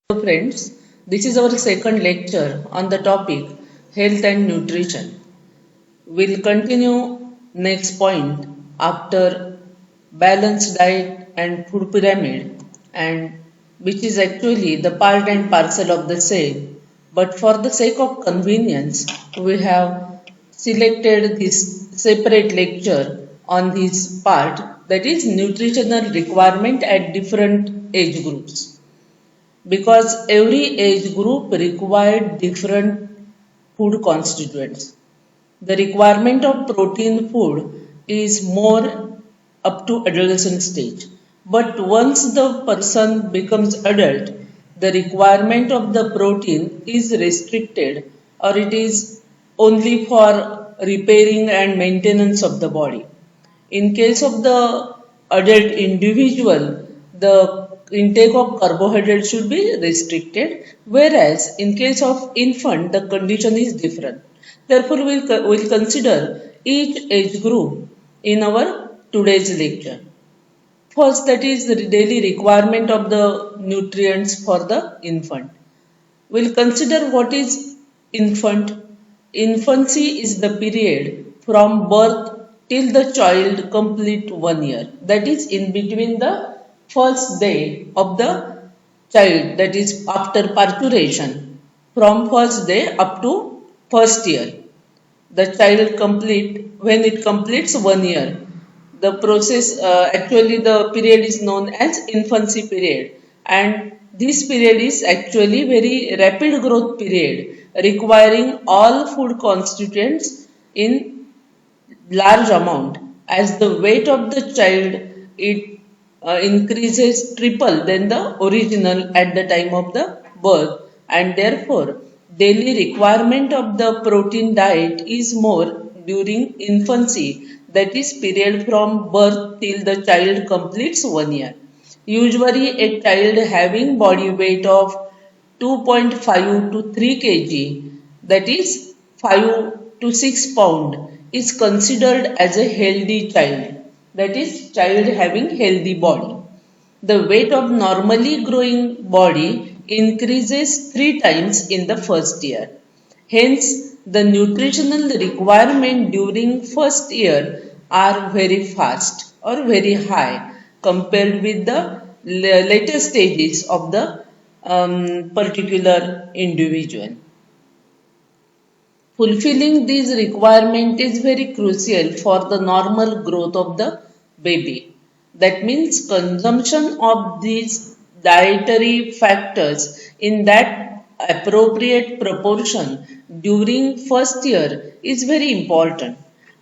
Hello friends, this is our second lecture on the topic health and nutrition. We'll continue next point after balanced diet and food pyramid, and which is actually the part and parcel of the same. But for the sake of convenience, we have selected this separate lecture on this part, that is nutritional requirement at different age groups, because every age group required different food constituents. The requirement of protein food is more up to adolescent stage. But once the person becomes adult, the requirement of the protein is restricted, or it is only for repairing and maintenance of the body. In case of the adult individual, the intake of carbohydrate should be restricted, whereas in case of infant, the condition is different. Therefore, we'll consider each age group in our today's lecture. First, that is the daily requirement of the nutrients for the infant. We'll consider what is infant. Infancy is the period from birth till the child complete 1 year. That is in between the first day of the child, that is after parturition, from first day up to first year. The child when it completes 1 year. The process, actually the period is known as infancy period, and this period is actually very rapid growth period requiring all food constituents in large amount, as the weight of the child it increases triple than the original at the time of the birth, and therefore daily requirement of the protein diet is more during infancy, that is period from birth till the child completes 1 year. Usually a child having body weight of 2.5 to 3 kg, that is 5 to 6 pound, is considered as a healthy child, that is child having healthy body. The weight of normally growing body increases 3 times in the first year. Hence, the nutritional requirement during first year are very fast or very high compared with the later stages of the particular individual. Fulfilling these requirements is very crucial for the normal growth of the baby. That means consumption of these dietary factors in that appropriate proportion during first year is very important.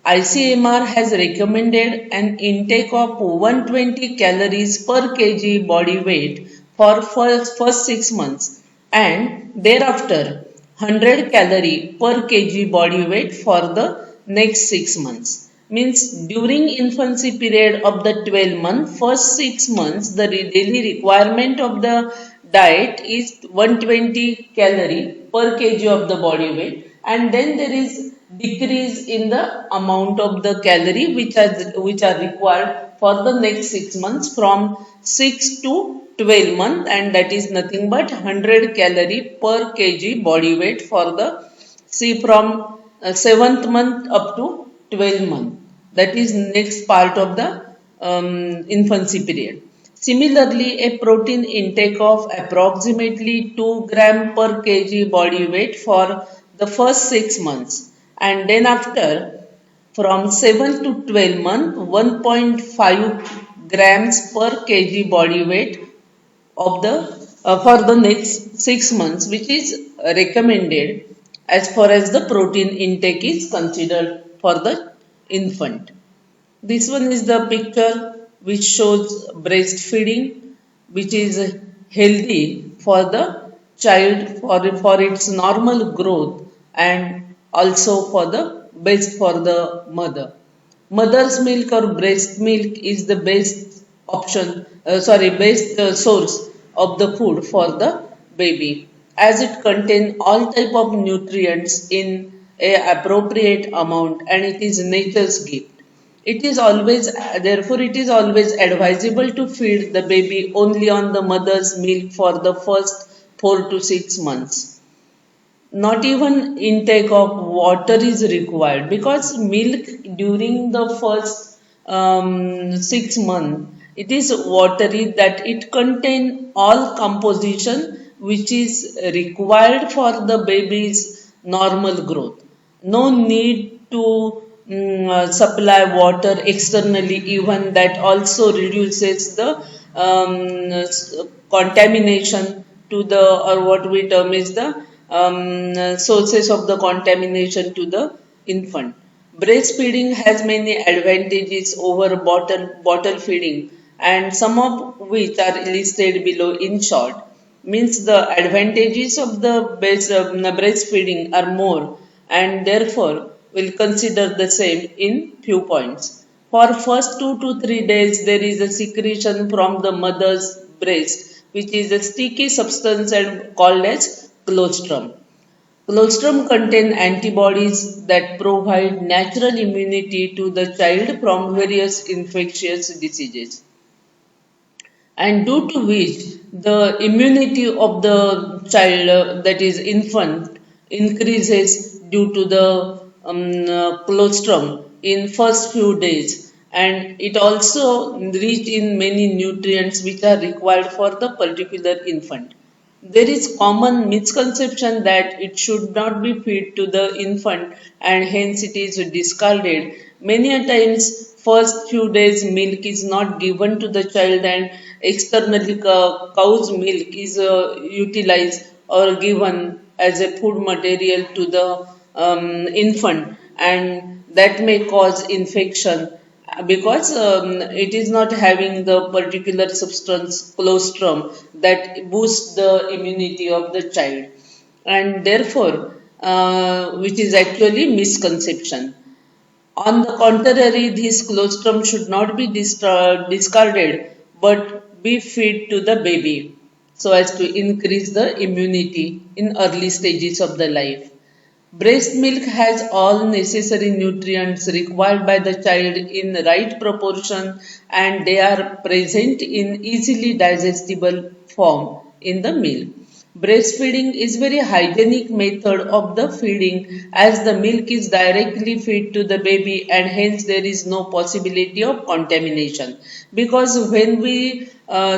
ICMR has recommended an intake of 120 calories per kg body weight for first 6 months, and thereafter 100 calorie per kg body weight for the next 6 months. Means during infancy period of the 12 month, first 6 months, the daily requirement of the diet is 120 calorie per kg of the body weight, and then there is decrease in the amount of the calorie which are required for the next 6 months from 6 to 12 month, and that is nothing but 100 calorie per kg body weight for the from 7th month up to 12 month. That is next part of the infancy period. Similarly, a protein intake of approximately 2 gram per kg body weight for the first 6 months, and then after from 7 to 12 month 1.5 grams per kg body weight of the for the next 6 months, which is recommended as far as the protein intake is considered for the infant. This one is the picture which shows breastfeeding, which is healthy for the child for its normal growth, and also for the best for the mother. Mother's milk or breast milk is the best option, best source of the food for the baby, as it contains all type of nutrients in a appropriate amount, and it is nature's gift. It is always, therefore, it is always advisable to feed the baby only on the mother's milk for the first 4 to 6 months. Not even intake of water is required, because milk during the first 6 months, it is watery, that it contain all composition which is required for the baby's normal growth. No need to supply water externally, even that also reduces the contamination to the, or what we term is the sources of the contamination to the infant. Breastfeeding has many advantages over bottle feeding, and some of which are listed below in short. Means the advantages of the breastfeeding are more, and therefore will consider the same in few points. For first 2 to 3 days, there is a secretion from the mother's breast, which is a sticky substance and called as colostrum. Colostrum contain antibodies that provide natural immunity to the child from various infectious diseases, and due to which the immunity of the child, that is infant, increases due to the colostrum in first few days, and it also rich in many nutrients which are required for the particular infant. There is common misconception that it should not be fed to the infant, and hence it is discarded. Many a times, first few days milk is not given to the child, and externally cow's milk is utilized or given as a food material to the infant, and that may cause infection, because it is not having the particular substance colostrum that boosts the immunity of the child, and therefore which is actually misconception. On the contrary, this colostrum should not be discarded, but be fed to the baby so as to increase the immunity in early stages of the life. Breast milk has all necessary nutrients required by the child in right proportion, and they are present in easily digestible form in the milk. Breastfeeding is very hygienic method of the feeding, as the milk is directly fed to the baby, and hence there is no possibility of contamination, because when we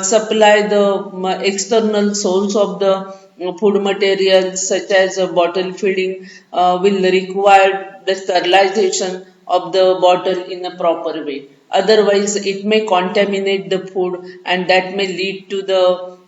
supply the external source of the food materials such as bottle feeding, will require the sterilization of the bottle in a proper way. Otherwise, it may contaminate the food, and that may lead to the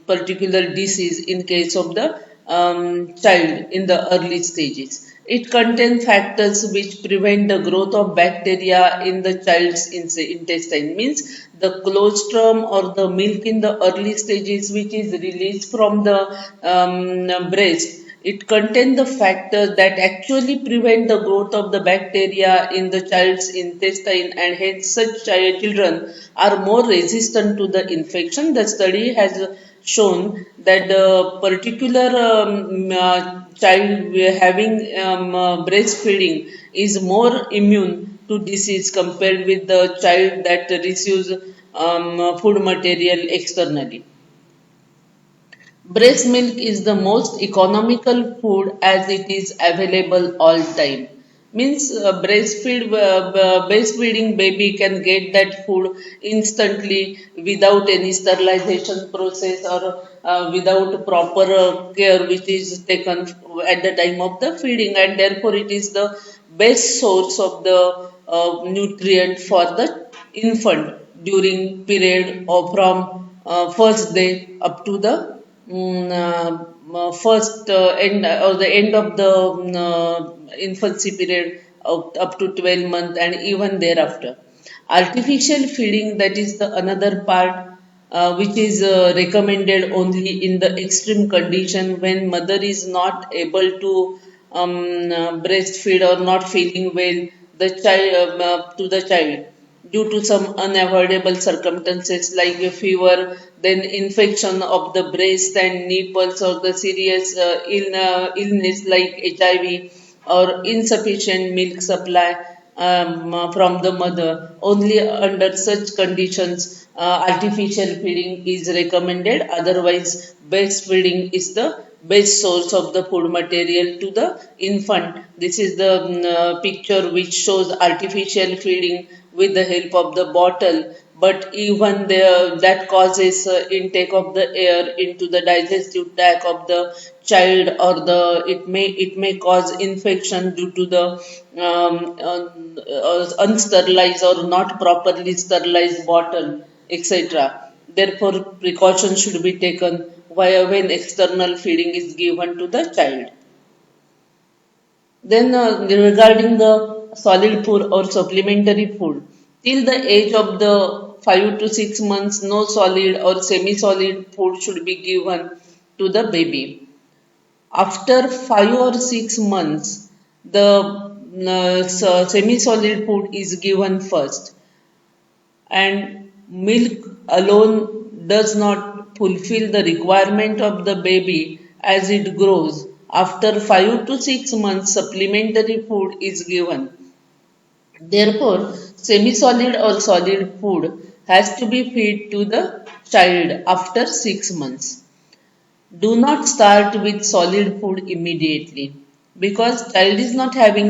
particular disease in case of the child in the early stages. It contains factors which prevent the growth of bacteria in the child's intestine. Means the colostrum or the milk in the early stages, which is released from the breast, it contains the factors that actually prevent the growth of the bacteria in the child's intestine, and hence such children are more resistant to the infection. The study has shown that the particular child having breastfeeding is more immune to disease compared with the child that receives food material externally. Breast milk is the most economical food as it is available all time. Means breastfeeding baby can get that food instantly without any sterilization process, or without proper care which is taken at the time of the feeding, and therefore it is the best source of the nutrient for the infant during period of from first day up to the first end, or the end of the infancy period up to 12 months, and even thereafter. Artificial feeding, that is the another part which is recommended only in the extreme condition, when mother is not able to breastfeed or not feeling well the child to the child due to some unavoidable circumstances like a fever, then infection of the breast and nipples, or the serious illness like HIV, or insufficient milk supply from the mother. Only under such conditions artificial feeding is recommended. Otherwise, breastfeeding is the best source of the food material to the infant. This is the picture which shows artificial feeding with the help of the bottle, but even that causes intake of the air into the digestive tract of the child, or it may cause infection due to the unsterilized or not properly sterilized bottle, etc. Therefore, precautions should be taken when external feeding is given to the child. Then regarding the solid food or supplementary food, till the age of the 5 to 6 months, no solid or semi-solid food should be given to the baby. After 5 or 6 months, the semi-solid food is given first, and milk alone does not fulfill the requirement of the baby as it grows. After 5 to 6 months, supplementary food is given. Therefore, semi-solid or solid food has to be fed to the child after 6 months. Do not start with solid food immediately, because child is not having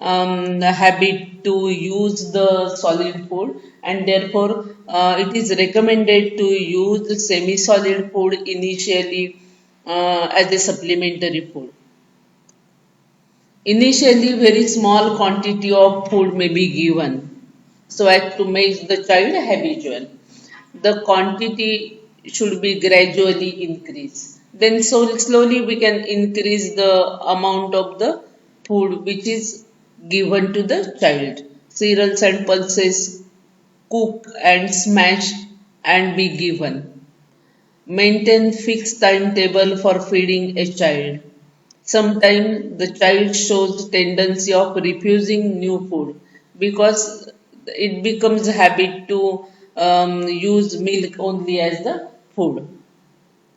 the habit to use the solid food, and therefore it is recommended to use semi-solid food initially as a supplementary food. Initially, very small quantity of food may be given so as to make the child habitual. The quantity should be gradually increased. Then so slowly we can increase the amount of the food which is given to the child. Cereals and pulses, cook and smash and be given. Maintain fixed timetable for feeding a child. Sometimes the child shows tendency of refusing new food because it becomes a habit to use milk only as the food.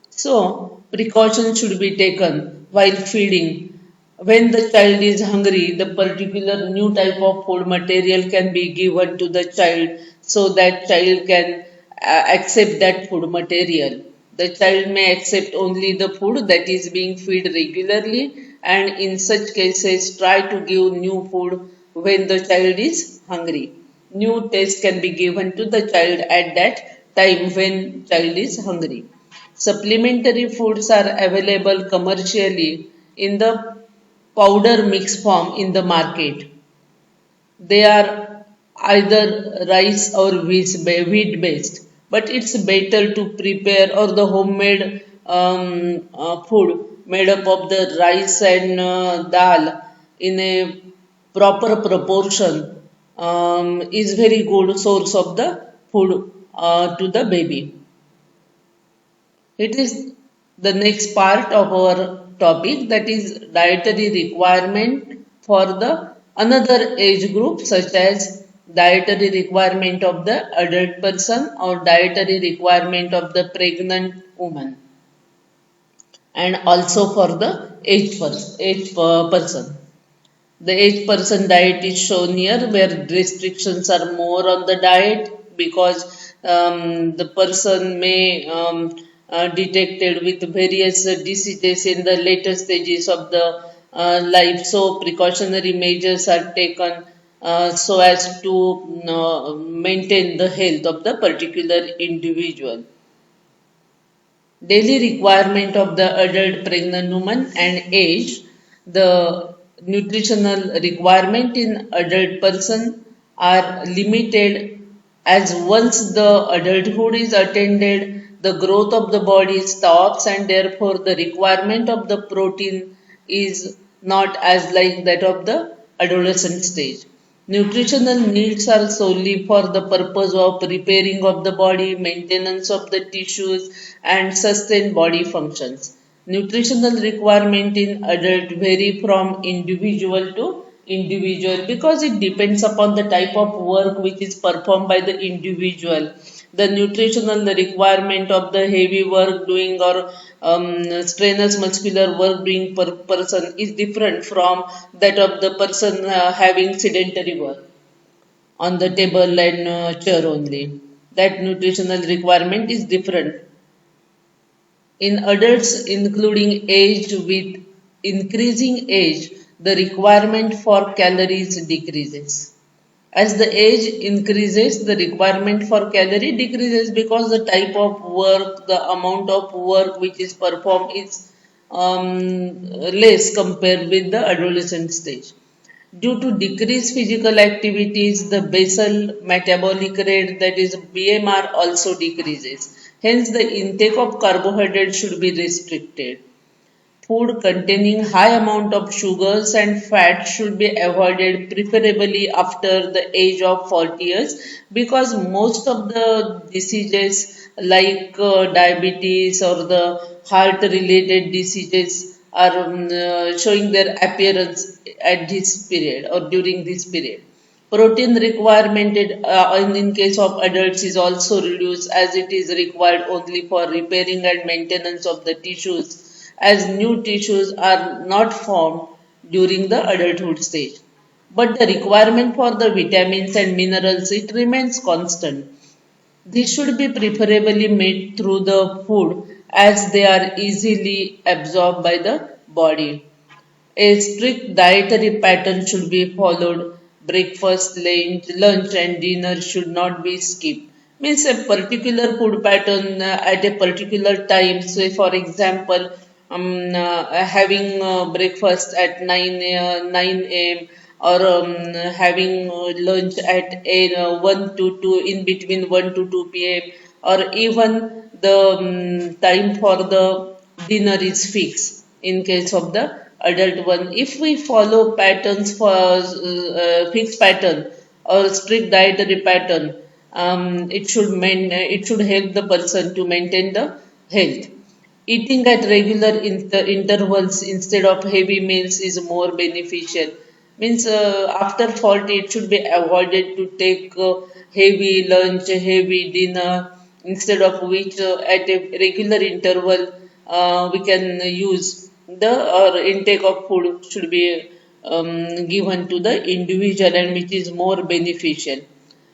So, precautions should be taken while feeding. When the child is hungry, the particular new type of food material can be given to the child so that child can accept that food material. The child may accept only the food that is being fed regularly, and in such cases try to give new food when the child is hungry. New taste can be given to the child at that time when child is hungry. Supplementary foods are available commercially in the powder mix form in the market. They are either rice or wheat based, but it's better to prepare or the homemade food made up of the rice and dal in a proper proportion is very good source of the food to the baby. It is the next part of our topic, that is dietary requirement for the another age group, such as dietary requirement of the adult person or dietary requirement of the pregnant woman, and also for the person. The age person diet is shown here, where restrictions are more on the diet because the person may detected with various diseases in the later stages of the life. So precautionary measures are taken so as to maintain the health of the particular individual. Daily requirement of the adult pregnant woman and age. The nutritional requirement in adult person are limited, as once the adulthood is attained, the growth of the body stops, and therefore the requirement of the protein is not as like that of the adolescent stage. Nutritional needs are solely for the purpose of repairing of the body, maintenance of the tissues, and sustain body functions. Nutritional requirement in adult vary from individual to individual because it depends upon the type of work which is performed by the individual. The nutritional requirement of the heavy work doing or strenuous muscular work doing per person is different from that of the person having sedentary work on the table and chair only. that nutritional requirement is different. In adults, including age with increasing age, the requirement for calories decreases. As the age increases, the requirement for calorie decreases because the type of work, the amount of work which is performed is less compared with the adolescent stage. Due to decreased physical activities, the basal metabolic rate, that is BMR, also decreases. Hence, the intake of carbohydrate should be restricted. Food containing high amount of sugars and fat should be avoided, preferably after the age of 40 years, because most of the diseases like diabetes or the heart related diseases are showing their appearance at this period or during this period. Protein requirement in case of adults is also reduced, as it is required only for repairing and maintenance of the tissues, as new tissues are not formed during the adulthood stage. But the requirement for the vitamins and minerals, it remains constant. These should be preferably made through the food, as they are easily absorbed by the body. A strict dietary pattern should be followed. Breakfast, lunch, and dinner should not be skipped. Means a particular food pattern at a particular time. Say, for example, having breakfast at 9 a.m. or having lunch at 1 to 2, in between 1 to 2 p.m. or even the time for the dinner is fixed in case of the adult one. If we follow patterns for fixed pattern or strict dietary pattern, it should help the person to maintain the health. Eating at regular intervals instead of heavy meals is more beneficial. Means after 40, it should be avoided to take heavy lunch, heavy dinner, instead of which at a regular interval we can use the or intake of food should be given to the individual, and which is more beneficial.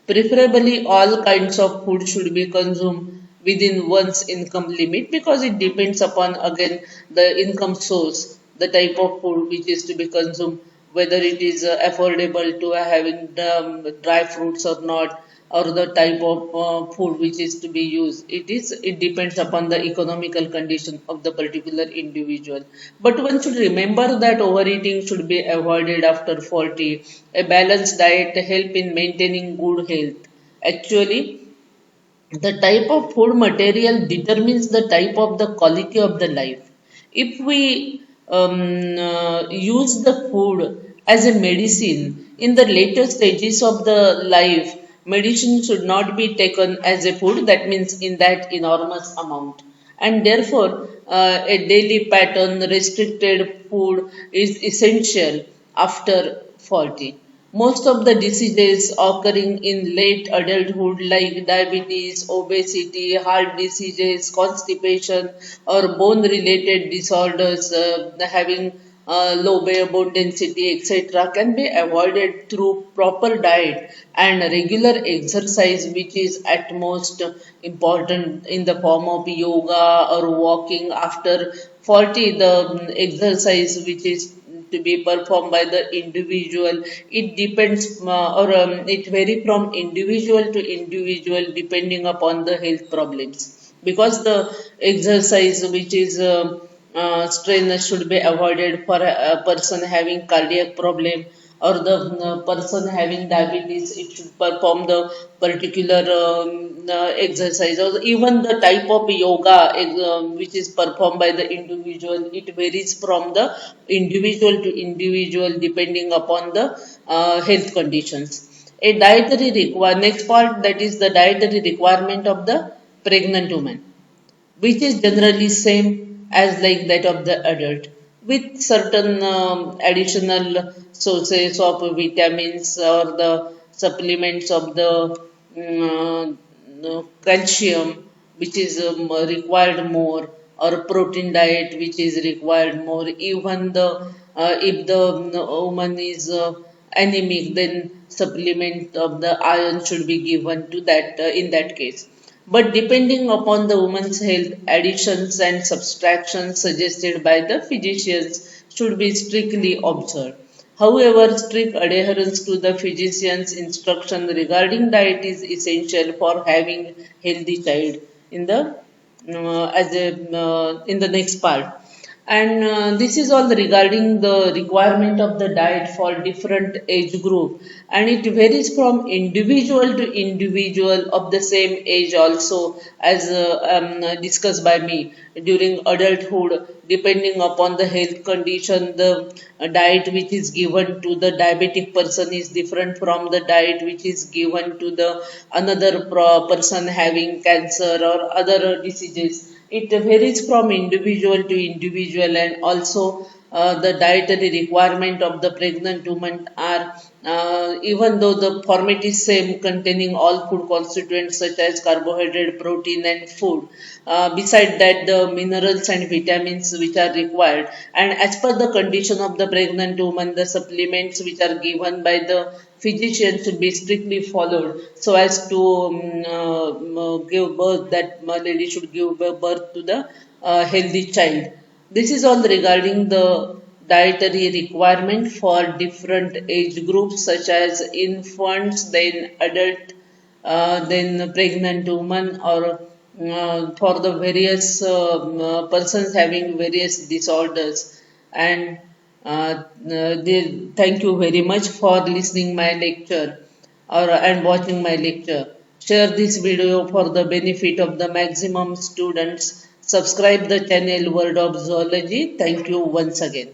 Preferably, all kinds of food should be consumed within one's income limit, because it depends upon again the income source, the type of food which is to be consumed, whether it is affordable to having dry fruits or not, or the type of food which is to be used. It depends upon the economical condition of the particular individual. But one should remember that overeating should be avoided after 40. A balanced diet help in maintaining good health. Actually, the type of food material determines the type of the quality of the life. If we use the food as a medicine in the later stages of the life, medicine should not be taken as a food, that means in that enormous amount. And therefore, a daily pattern, restricted food is essential after 40. Most of the diseases occurring in late adulthood, like diabetes, obesity, heart diseases, constipation, or bone related disorders, having low bone density, etc., can be avoided through proper diet and regular exercise, which is at most important in the form of yoga or walking. After 40, the exercise which is to be performed by the individual, it depends or it vary from individual to individual depending upon the health problems, because the exercise which is strenuous should be avoided for a person having cardiac problem or the person having diabetes. It should perform the particular exercise, or even the type of yoga which is performed by the individual. It varies from the individual to individual depending upon the health conditions. A dietary next part, that is the dietary requirement of the pregnant woman, which is generally same as like that of the adult, with certain additional sources of vitamins or the supplements of the calcium, which is required more, or protein diet which is required more. Even the if the woman is anemic, then supplement of the iron should be given to that in that case. But depending upon the woman's health, additions and subtractions suggested by the physicians should be strictly observed. However, strict adherence to the physician's instruction regarding diet is essential for having healthy child in the in the next part. And this is all regarding the requirement of the diet for different age group, and it varies from individual to individual of the same age also, as discussed by me during adulthood. Depending upon the health condition, the diet which is given to the diabetic person is different from the diet which is given to the another person having cancer or other diseases. It varies from individual to individual, and also the dietary requirement of the pregnant woman are, even though the format is same, containing all food constituents such as carbohydrate, protein and food. Beside that, the minerals and vitamins which are required, and as per the condition of the pregnant woman, the supplements which are given by the physician should be strictly followed so as to give birth, that lady should give birth to the healthy child. This is all regarding the dietary requirement for different age groups such as infants, then adult, then pregnant woman, or for the various persons having various disorders. And thank you very much for listening my lecture or and watching my lecture. Share this video for the benefit of the maximum students. Subscribe the channel World of Zoology. Thank you once again.